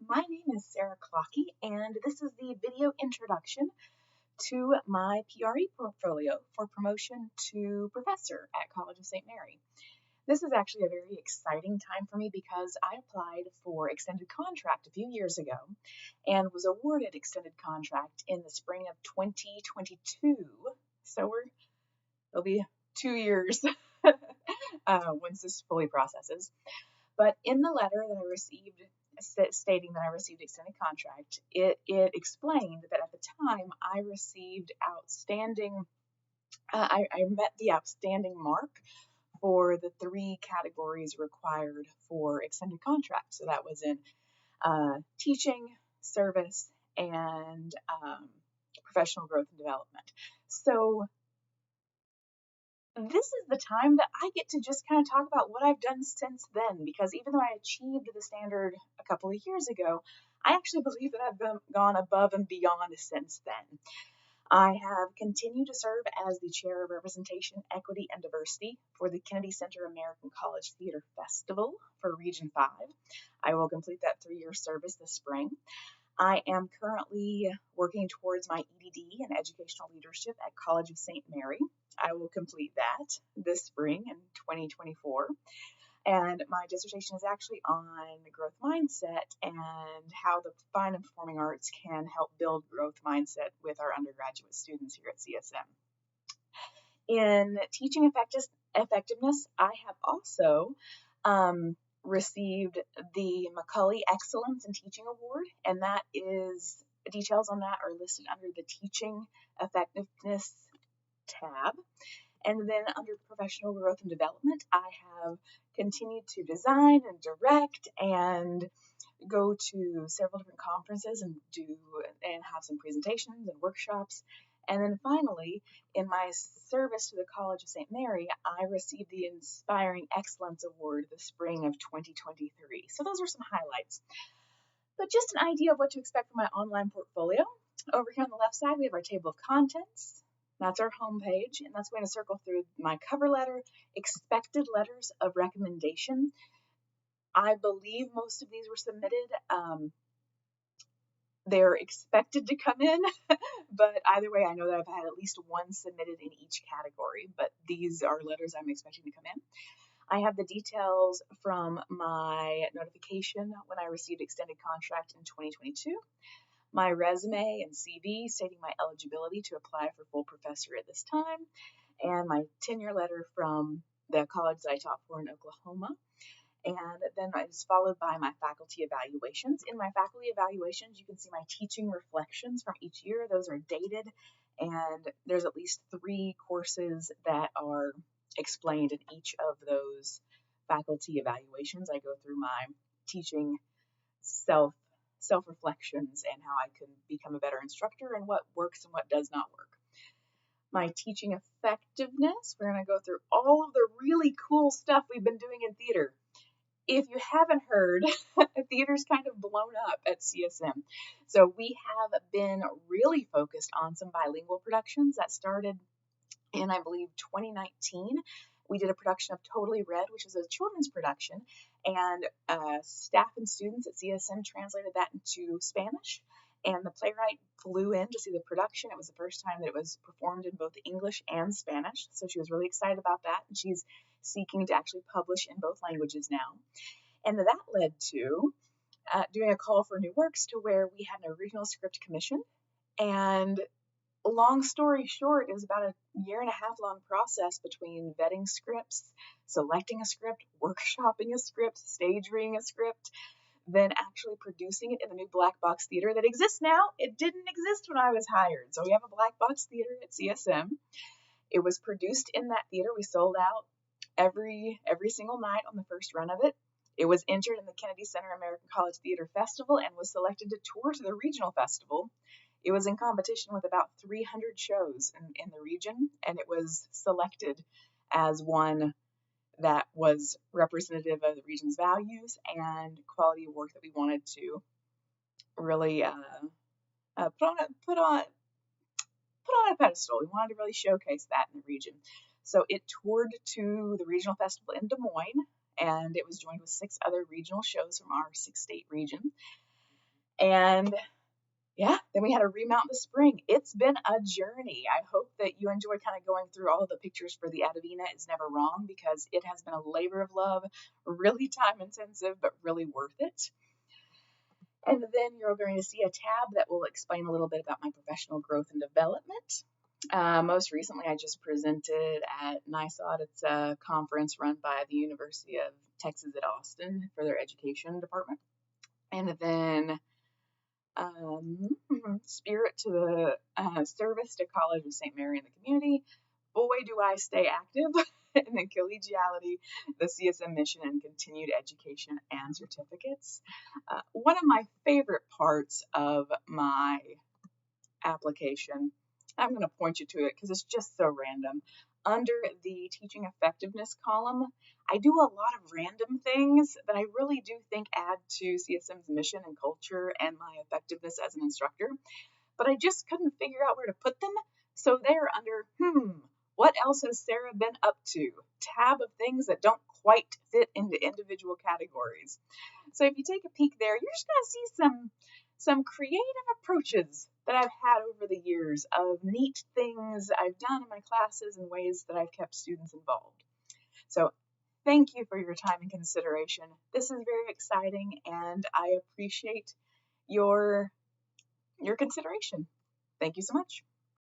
My name is Sarah Klocke, and this is the video introduction to my PRE portfolio for promotion to professor at College of St. Mary. This is actually a very exciting time for me because I applied for extended contract a few years ago and was awarded extended contract in the spring of 2022. So it'll be 2 years once this fully processes. But in the letter that I received stating that I received extended contract, it explained that at the time I received outstanding, I met the outstanding mark for the 3 categories required for extended contract. So that was in teaching, service, and professional growth and development. So this is the time that I get to just kind of talk about what I've done since then, because even though I achieved the standard a couple of years ago, I actually believe that I've gone above and beyond since then. I have continued to serve as the Chair of Representation, Equity, and Diversity for the Kennedy Center American College Theater Festival for Region 5. I will complete that 3-year service this spring. I am currently working towards my EDD in Educational Leadership at College of St. Mary. I will complete that this spring in 2024. And my dissertation is actually on growth mindset and how the fine and performing arts can help build growth mindset with our undergraduate students here at CSM. In teaching effectiveness, I have also received the Macaulay Excellence in Teaching Award, and that is details on that are listed under the Teaching Effectiveness tab. And then under professional growth and development, I have continued to design and direct and go to several different conferences and have some presentations and workshops. And then finally, in my service to the College of St. Mary, I received the Inspiring Excellence Award the spring of 2023. So those are some highlights. But just an idea of what to expect from my online portfolio. Over here on the left side, we have our table of contents. That's our homepage, and that's going to circle through my cover letter, expected letters of recommendation. I believe most of these were submitted. They're expected to come in, but either way, I know that I've had at least one submitted in each category, but these are letters I'm expecting to come in. I have the details from my notification when I received extended contract in 2022. My resume and CV stating my eligibility to apply for full professor at this time, and my tenure letter from the college that I taught for in Oklahoma. And then it's followed by my faculty evaluations. In my faculty evaluations, you can see my teaching reflections from each year. Those are dated, and there's at least 3 courses that are explained in each of those faculty evaluations. I go through my teaching self-reflections and how I can become a better instructor and what works and what does not work. My teaching effectiveness, we're going to go through all of the really cool stuff we've been doing in theater. If you haven't heard, theater's kind of blown up at CSM. So we have been really focused on some bilingual productions that started in, I believe, 2019. We did a production of Totally Red, which is a children's production, and staff and students at CSM translated that into Spanish, and the playwright flew in to see the production. It was the first time that it was performed in both English and Spanish, so she was really excited about that, and she's seeking to actually publish in both languages now. And that led to doing a call for new works to where we had an original script commission, and long story short, it was about a 1.5-year long process between vetting scripts, selecting a script, workshopping a script, stage reading a script, then actually producing it in the new black box theater that exists now. It didn't exist when I was hired. So we have a black box theater at CSM. It was produced in that theater. We sold out every single night on the first run of it. It was entered in the Kennedy Center American College Theater Festival and was selected to tour to the regional festival. It was in competition with about 300 shows in the region, and it was selected as one that was representative of the region's values and quality of work that we wanted to really put on a pedestal. We wanted to really showcase that in the region. So it toured to the regional festival in Des Moines, and it was joined with 6 other regional shows from our 6-state region. And yeah, then we had a remount in the spring. It's been a journey. I hope that you enjoy kind of going through all the pictures for the Adavina is Never Wrong, because it has been a labor of love, really time intensive, but really worth it. And then you're going to see a tab that will explain a little bit about my professional growth and development. Most recently, I just presented at NISOD. It's a conference run by the University of Texas at Austin for their education department. And then spirit to the service to College of St. Mary in the community. Boy, do I stay active. And then collegiality, the CSM mission, and continued education and certificates. One of my favorite parts of my application, I'm going to point you to it because it's just so random. Under the teaching effectiveness column, I do a lot of random things that I really do think add to CSM's mission and culture and my effectiveness as an instructor, but I just couldn't figure out where to put them. So they're under, what else has Sarah been up to? Tab of things that don't quite fit into individual categories. So if you take a peek there, you're just going to see some creative approaches that I've had over the years of neat things I've done in my classes and ways that I've kept students involved. So thank you for your time and consideration. This is very exciting, and I appreciate your consideration. Thank you so much.